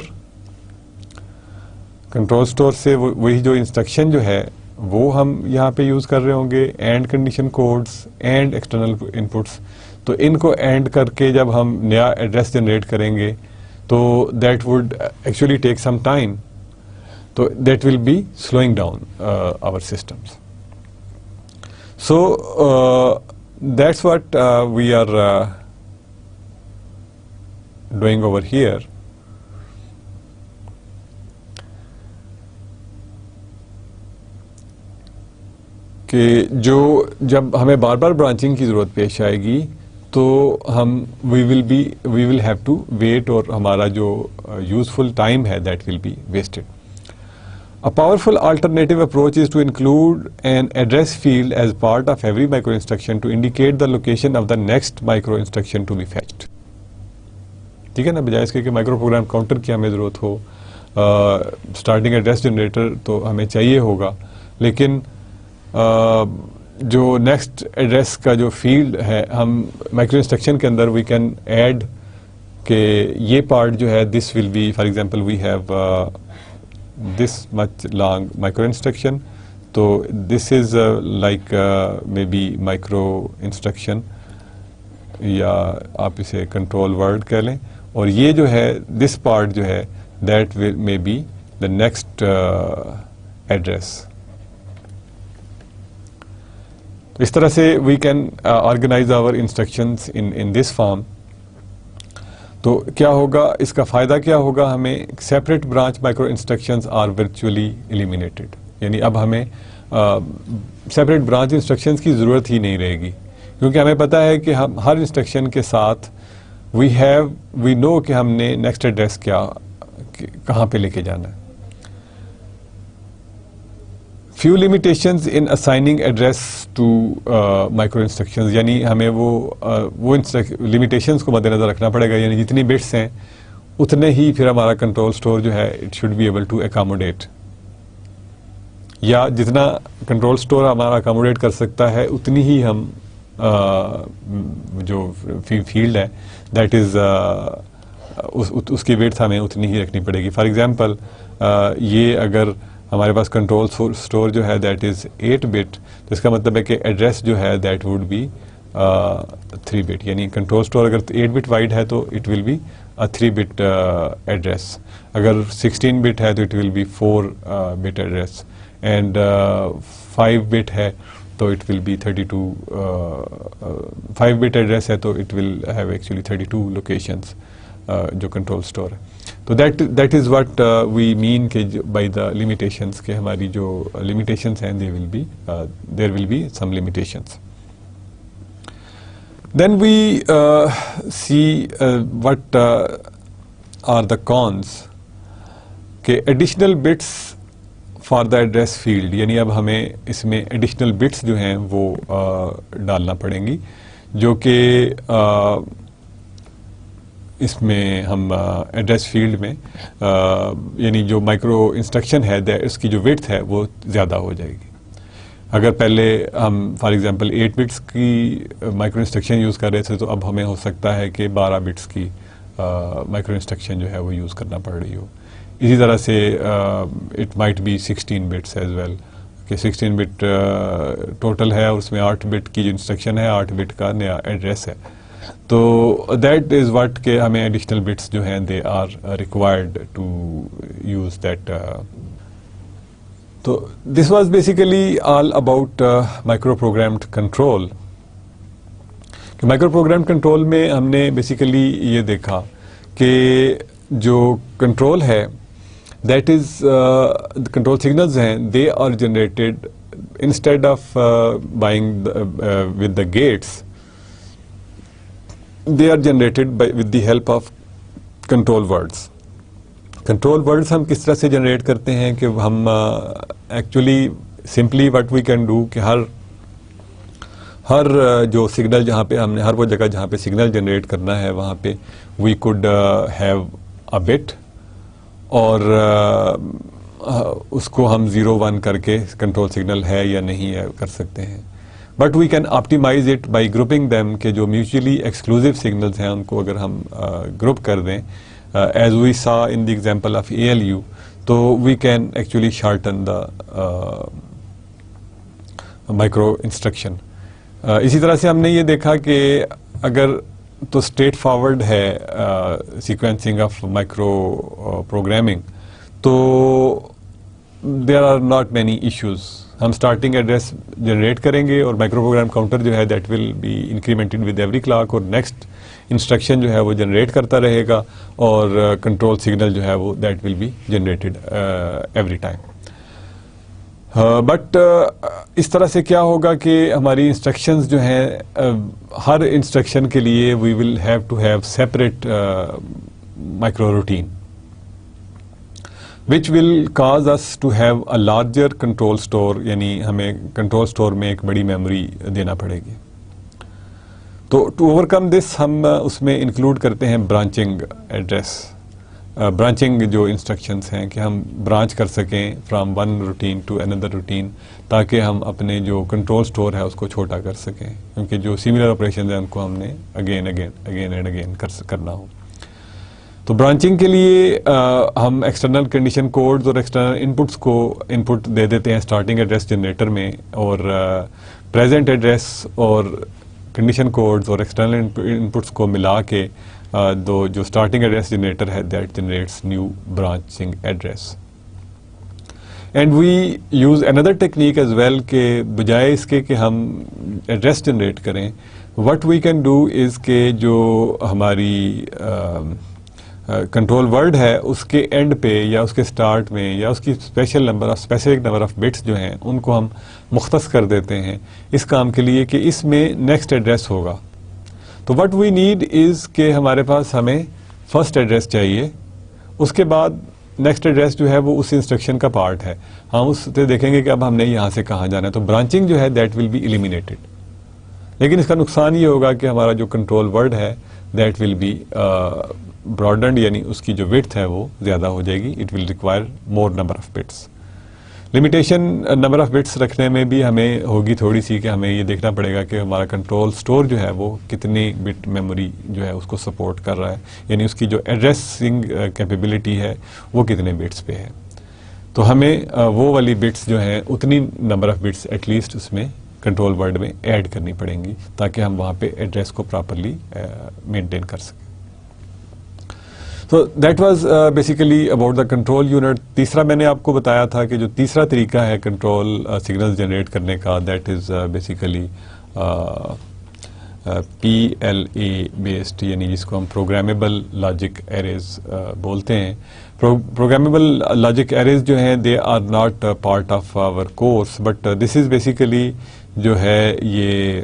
Control store سے وہی جو انسٹرکشن جو ہے وہ ہم یہاں پہ یوز کر رہے ہوں گے, and condition codes and external inputs. تو ان کو اینڈ کر کے جب ہم نیا ایڈریس جنریٹ کریں گے تو that would actually take some time, تو that will be slowing down our systems. So that's what we are doing over here. کہ جو جب ہمیں بار بار برانچنگ کی ضرورت پیش آئے گی تو ہم we will have to wait, اور ہمارا جو یوزفل ٹائم ہے that will be wasted. A powerful alternative approach is to include an address field as part of every micro instruction to indicate the location of the next micro instruction to be fetched. ٹھیک ہے نا, بجائے اس کے کہ micro program counter کی ہمیں ضرورت ہو, اسٹارٹنگ ایڈریس جنریٹر تو ہمیں چاہیے ہوگا, لیکن جو نیکسٹ ایڈریس کا جو فیلڈ ہے ہم مائکرو انسٹرکشن کے اندر وی کین ایڈ کہ یہ پارٹ جو ہے this will be, for example we have this much long micro instruction, so this is like maybe micro instruction یا آپ اسے control word کہہ لیں, اور یہ جو ہے this part جو ہے that will may be the next address. اس طرح سے we can organize our instructions in this form. تو کیا ہوگا, اس کا فائدہ کیا ہوگا ہمیں, separate branch micro instructions are virtually eliminated. یعنی اب ہمیں سیپریٹ برانچ انسٹرکشنز کی ضرورت ہی نہیں رہے گی, کیونکہ ہمیں پتہ ہے کہ ہم ہر انسٹرکشن کے ساتھ وی نو کہ ہم نے نیکسٹ ایڈریس کہاں پہ لے کے جانا ہے. Few limitations in assigning address to micro instructions, یعنی ہمیں وہ لیمیٹیشنز کو مد نظر رکھنا پڑے گا, یعنی جتنی بٹس ہیں اتنے ہی پھر ہمارا کنٹرول اسٹور جو ہے it should be able to accommodate, یا جتنا کنٹرول اسٹور ہمارا اکاموڈیٹ کر سکتا ہے اتنی ہی ہم جو فیلڈ ہے دیٹ از اس کی ویڈتھ ہمیں اتنی ہی رکھنی پڑے گی. فار ایگزامپل یہ اگر ہمارے پاس کنٹرول اسٹور جو ہے دیٹ از 8 بٹ, تو اس کا مطلب ہے کہ ایڈریس جو ہے دیٹ وڈ بی 3 بٹ, یعنی کنٹرول اسٹور اگر 8 بٹ وائڈ ہے تو it will be 3 bit address, اگر 16 بٹ ہے تو it will be 4 bit address, and 5 bit ہے تو it will be 32 5 bit address ہے تو it will have actually 32 locations جو کنٹرول اسٹور ہے. تو دیٹ از واٹ وی مین کہ بائی دا لیمیٹیشنس, کہ ہماری جو لیمیٹیشنس ہیں there will be some limitations. Then we see what are the cons, کہ additional bits for the address field, یعنی اب ہمیں اس میں ایڈیشنل بٹس جو ہیں وہ ڈالنا پڑیں گی, جو کہ اس میں ہم ایڈریس فیلڈ میں یعنی جو مائکرو انسٹرکشن ہے اس کی جو ویڈتھ ہے وہ زیادہ ہو جائے گی. اگر پہلے ہم فار ایگزامپل 8 بٹس کی مائکرو انسٹرکشن یوز کر رہے تھے تو اب ہمیں ہو سکتا ہے کہ 12 بٹس کی مائکرو انسٹرکشن جو ہے وہ یوز کرنا پڑ رہی ہو. اسی طرح سے it might be 16 bits as well, کہ 16 بٹ ٹوٹل ہے اور اس میں 8 بٹ کی جو انسٹرکشن ہے 8 بٹ کا نیا ایڈریس ہے. تو دیٹ از واٹ کہ ہمیں ایڈیشنل بٹس جو ہیں they are required to use that. تو this was basically all about micro programmed control. کہ مائکرو پروگرامڈ کنٹرول میں ہم نے بیسیکلی یہ دیکھا کہ جو کنٹرول ہے دیٹ از کنٹرول سگنلز ہیں they are generated instead of being with the gates, they are generated with the help of control words. Control words ہم کس طرح سے جنریٹ کرتے ہیں کہ ہم actually simply what we can do کہ ہر ہر جو سگنل جہاں پہ ہم نے ہر وہ جگہ جہاں پہ سگنل جنریٹ کرنا ہے وہاں پہ we could have a bit, اور اس کو ہم 0 1 کر کے کنٹرول سگنل ہے یا نہیں ہے کر سکتے ہیں. But we can optimize it by grouping them, کہ جو میوچولی ایکسکلوزیو سگنلز ہیں ان کو اگر ہم گروپ کر دیں as we saw in the example of ALU, تو we can actually shorten the micro instruction. اسی طرح سے ہم نے یہ دیکھا کہ اگر تو اسٹریٹ فارورڈ ہے سیکوینسنگ آف مائکرو پروگرامنگ, تو there are not many issues. ہم اسٹارٹنگ ایڈریس جنریٹ کریں گے اور مائکرو پروگرام کاؤنٹر جو ہے that will be incremented with every clock, اور نیکسٹ انسٹرکشن جو ہے وہ جنریٹ کرتا رہے گا, اور کنٹرول سگنل جو ہے وہ that will be generated every time. But اس طرح سے کیا ہوگا کہ ہماری انسٹرکشنز جو ہیں ہر انسٹرکشن کے لیے we will have to have separate micro routine which will cause us to have a larger control store, یعنی ہمیں کنٹرول اسٹور میں ایک بڑی میموری دینا پڑے گی. تو ٹو اوور کم دس ہم اس میں انکلوڈ کرتے ہیں برانچنگ ایڈریس, برانچنگ جو انسٹرکشنس ہیں کہ ہم برانچ کر سکیں from one routine to another routine, تاکہ ہم اپنے جو کنٹرول اسٹور ہے اس کو چھوٹا کر سکیں, کیونکہ جو سملر آپریشنز ہیں ان کو ہم نے اگین اینڈ اگین کرنا ہو. تو برانچنگ کے لیے ہم ایکسٹرنل کنڈیشن کوڈز اور ایکسٹرنل انپٹس کو انپٹ دے دیتے ہیں اسٹارٹنگ ایڈریس جنریٹر میں, اور پریزنٹ ایڈریس اور کنڈیشن کوڈز اور ایکسٹرنل انپٹس کو ملا کے جو اسٹارٹنگ ایڈریس جنریٹر ہے that generates new branching address. And we use another technique as well, کہ بجائے اس کے کہ ہم ایڈریس جنریٹ کریں, what we can do is کہ جو ہماری کنٹرول ورڈ ہے اس کے اینڈ پہ یا اس کے سٹارٹ میں یا اس کی اسپیسیفک نمبر آف بٹس جو ہیں ان کو ہم مختص کر دیتے ہیں اس کام کے لیے کہ اس میں نیکسٹ ایڈریس ہوگا. تو وٹ وی نیڈ از کہ ہمارے پاس ہمیں فرسٹ ایڈریس چاہیے, اس کے بعد نیکسٹ ایڈریس جو ہے وہ اس انسٹرکشن کا پارٹ ہے, ہم اس سے دیکھیں گے کہ اب ہم نے یہاں سے کہاں جانا ہے. تو برانچنگ جو ہے دیٹ ول بی ایلیمینیٹڈ, لیکن اس کا نقصان یہ ہوگا کہ ہمارا جو کنٹرول ورڈ ہے دیٹ ول بی براڈنڈ, یعنی اس کی جو وڈتھ ہے وہ زیادہ ہو جائے گی. It will require more number of bits. Limitation number of bits رکھنے میں بھی ہمیں ہوگی تھوڑی سی, کہ ہمیں یہ دیکھنا پڑے گا کہ ہمارا کنٹرول اسٹور جو ہے وہ کتنی بٹ میموری جو ہے اس کو سپورٹ کر رہا ہے, یعنی اس کی جو ایڈریسنگ کیپیبلٹی ہے وہ کتنے بٹس پہ ہے. تو ہمیں وہ والی بٹس جو ہیں اتنی number of bits at least اس میں کنٹرول ورڈ میں ایڈ کرنی پڑیں گی, تاکہ ہم وہاں پہ ایڈریس کو پراپرلی مینٹین کر سکیں. So that was basically about the control unit. تیسرا میں نے آپ کو بتایا تھا کہ جو تیسرا طریقہ ہے کنٹرول سگنل جنریٹ کرنے کا, that is basically PLA based, یعنی جس کو ہم پروگرامیبل لاجک ایریز بولتے ہیں. پروگرامیبل لاجک ایریز جو ہیں they are not part of our course, but this is basically جو ہے یہ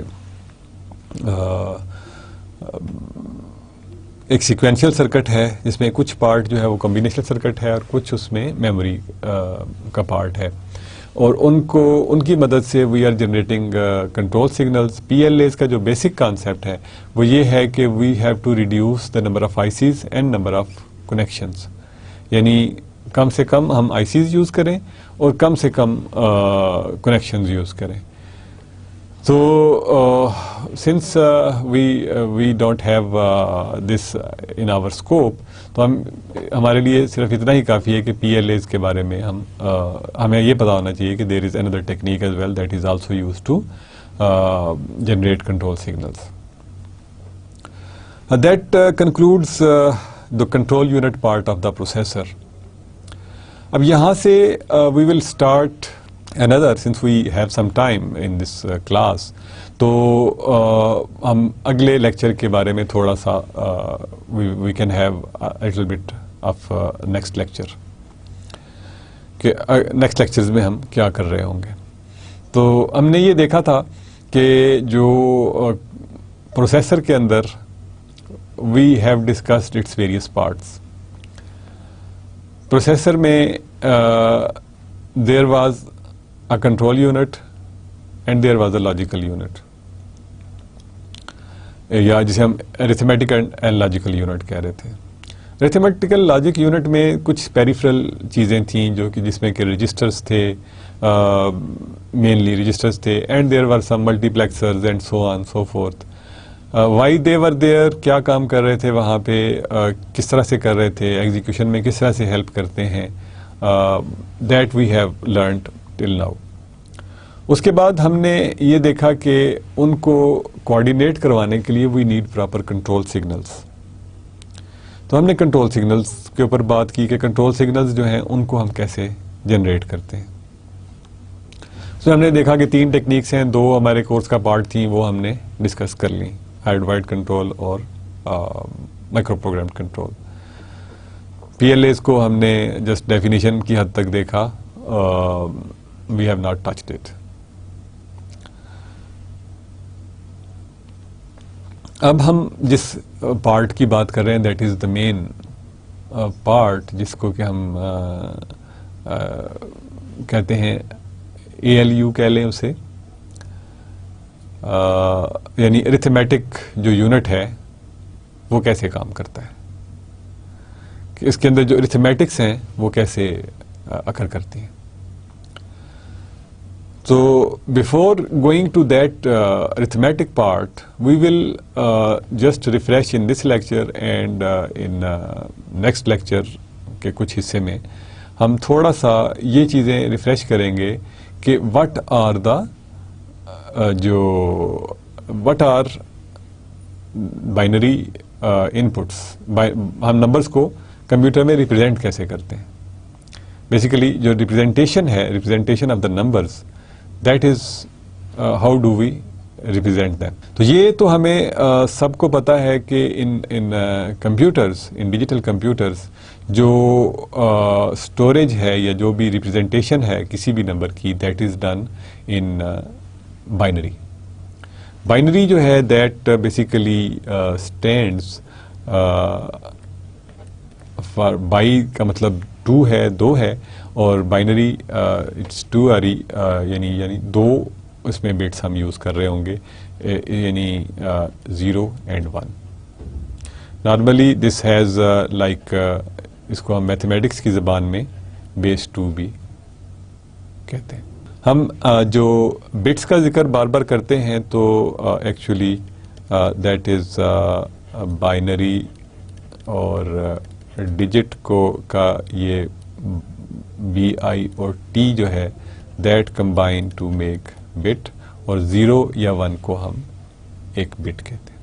ایک سیکوینشل سرکٹ ہے جس میں کچھ پارٹ جو ہے وہ کمبینیشنل سرکٹ ہے اور کچھ اس میں میموری کا پارٹ ہے, اور ان کی مدد سے we are generating control signals. PLAs کا جو بیسک کانسیپٹ ہے وہ یہ ہے کہ we have to reduce the number of ICs and number of connections, یعنی کم سے کم ہم ICs یوز کریں اور کم سے کم کنیکشنز یوز کریں. So since we don't have this in our scope, تو ہمارے لیے صرف اتنا ہی کافی ہے کہ PLAs کے بارے میں ہمیں یہ پتا ہونا چاہیے کہ there is another technique as well that is also used to generate control signals. That concludes the control unit part of the processor. اب یہاں سے we will start another, since we have some time in this class, تو ہم اگلے lecture کے بارے میں تھوڑا سا we can have a little bit of next lecture, کہ نیکسٹ لیکچرز میں ہم کیا کر رہے ہوں گے. تو ہم نے یہ دیکھا تھا کہ جو پروسیسر کے اندر we have discussed its various parts. Processor میں there was a control unit and there was a logical unit. یا جسے ہم ارتھمیٹیکل اینڈ لاجیکل یونٹ کہہ رہے تھے. ارتھمیٹیکل لاجک یونٹ میں کچھ پیریفرل چیزیں تھیں جو کہ جس میں کہ رجسٹرز تھے, مینلی رجسٹرز تھے, and there were some multiplexers and so on so forth. Why they were there, کیا کام کر رہے تھے وہاں پہ, کس طرح سے کر رہے تھے, ایگزیکیوشن میں کس طرح سے ہیلپ کرتے ہیں, that we have learned till now. اس کے بعد ہم نے یہ دیکھا کہ ان کو کوآرڈینیٹ کروانے کے لیے we need proper control signals. تو ہم نے کنٹرول سگنلز کے اوپر بات کی کہ کنٹرول سگنلز جو ہیں ان کو ہم کیسے جنریٹ کرتے ہیں. تو ہم نے دیکھا کہ 3 ٹیکنیکس ہیں, 2 ہمارے کورس کا پارٹ تھیں, وہ ہم نے ڈسکس کر لیں, ہارڈ وائرڈ کنٹرول اور micro program control. P L As کو ہم نے جسٹ ڈیفینیشن کی حد تک دیکھا, we have not touched it. اب ہم جس پارٹ کی بات کر رہے ہیں that is the main part, جس کو کہ ہم کہتے ہیں ALU کہہ لیں اسے, یعنی ارتھمیٹک جو یونٹ ہے وہ کیسے کام کرتا ہے, کہ اس کے اندر جو ارتھمیٹکس ہیں وہ کیسے اکر کرتی ہیں. So before going to that arithmetic part, we will just refresh in this lecture and in next lecture کے کچھ حصے میں ہم تھوڑا سا یہ چیزیں ریفریش کریں گے کہ what are binary inputs, ہم نمبرز کو کمپیوٹر میں ریپرزینٹ کیسے کرتے ہیں. بیسیکلی جو ریپرزینٹیشن ہے, representation of the numbers, that is how do we represent them. تو یہ تو ہمیں سب کو پتا ہے کہ ان کمپیوٹرز, ان ڈیجیٹل کمپیوٹرز, جو اسٹوریج ہے یا جو بھی ریپرزینٹیشن ہے کسی بھی نمبر کی, that is done in binary. Binary جو ہے that basically stands for, by کا مطلب 2 ہے, 2 ہے, اور بائنری اٹس 2 یعنی 2 اس میں بٹس ہم یوز کر رہے ہوں گے, یعنی 0 and 1. Normally this has like, اس کو ہم میتھمیٹکس کی زبان میں بیس 2 بھی کہتے ہیں. ہم جو بٹس کا ذکر بار بار کرتے ہیں تو ایکچولی دیٹ از بائنری, اور ڈیجٹ کو کا یہ BI اور T جو ہے that combine to make bit, اور 0 یا 1 کو ہم ایک بٹ کہتے ہیں.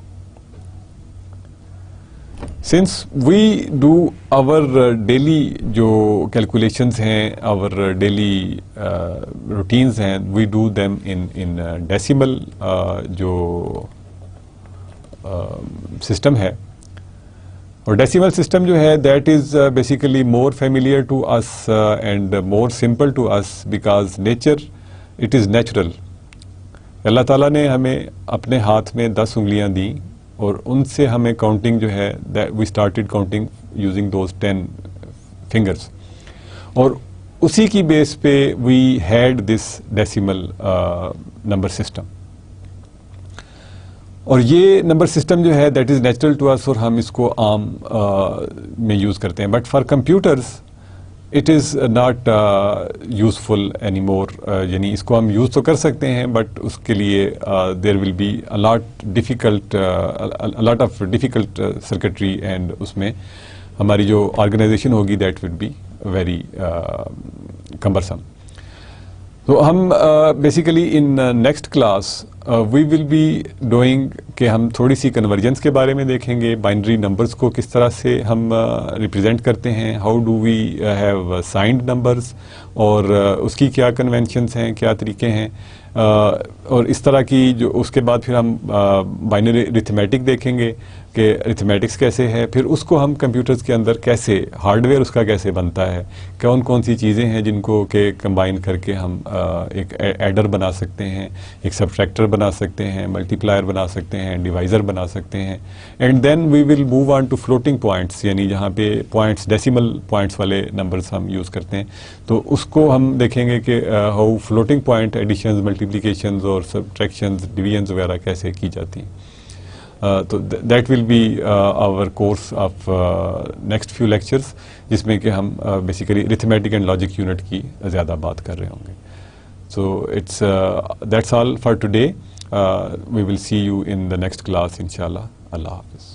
Since we do our daily جو کیلکولیشنز ہیں, آور ڈیلی روٹینز ہیں, we do them in decimal جو سسٹم ہے. اور ڈیسیمل سسٹم جو ہے that is basically more familiar to us and more simple to us, because nature it is natural. اللہ تعالیٰ نے ہمیں اپنے ہاتھ میں 10 انگلیاں دیں, اور ان سے ہمیں کاؤنٹنگ جو ہے we started counting using those 10 fingers, اور اسی کی بیس پہ we had this decimal number system. اور یہ نمبر سسٹم جو ہے that is natural to us, اور ہم اس کو عام میں یوز کرتے ہیں. But for computers it is not useful any more, یعنی اس کو ہم یوز تو کر سکتے ہیں بٹ اس کے لیے there will be lot of difficult circuitry, and اس میں ہماری جو آرگنائزیشن ہوگی that would be very cumbersome. تو ہم basically in next class we will be doing کہ ہم تھوڑی سی کنورجنس کے بارے میں دیکھیں گے, بائنری نمبرز کو کس طرح سے ہم ریپرزینٹ کرتے ہیں, how do we have signed numbers, اور اس کی کیا کنونشنس ہیں, کیا طریقے ہیں, اور اس طرح کی جو اس کے بعد پھر ہم بائنری ارتھمیٹک دیکھیں گے کہ ارتھمیٹکس کیسے ہے, پھر اس کو ہم کمپیوٹرز کے اندر کیسے, ہارڈ ویئر اس کا کیسے بنتا ہے, کون کون سی چیزیں ہیں جن کو کہ کمبائن کر کے ہم ایک ایڈر بنا سکتے ہیں, ایک سبٹریکٹر بنا سکتے ہیں, ملٹی پلائر بنا سکتے ہیں, ڈیوائزر بنا سکتے ہیں. And then we will move on to floating points, یعنی جہاں پہ پوائنٹس ڈیسیمل پوائنٹس والے نمبرز ہم یوز کرتے ہیں. تو اس کو ہم دیکھیں گے کہ how floating point additions, multiplications اور سبٹریکشنز, ڈویژنز وغیرہ کیسے کی جاتی ہیں. تو that will be our course of next few lectures, جس میں کہ ہم basically arithmetic and logic unit کی زیادہ بات کر رہے ہوں گے. So it's that's all for today. We will see you in the next class انشاءاللہ. اللہ حافظ.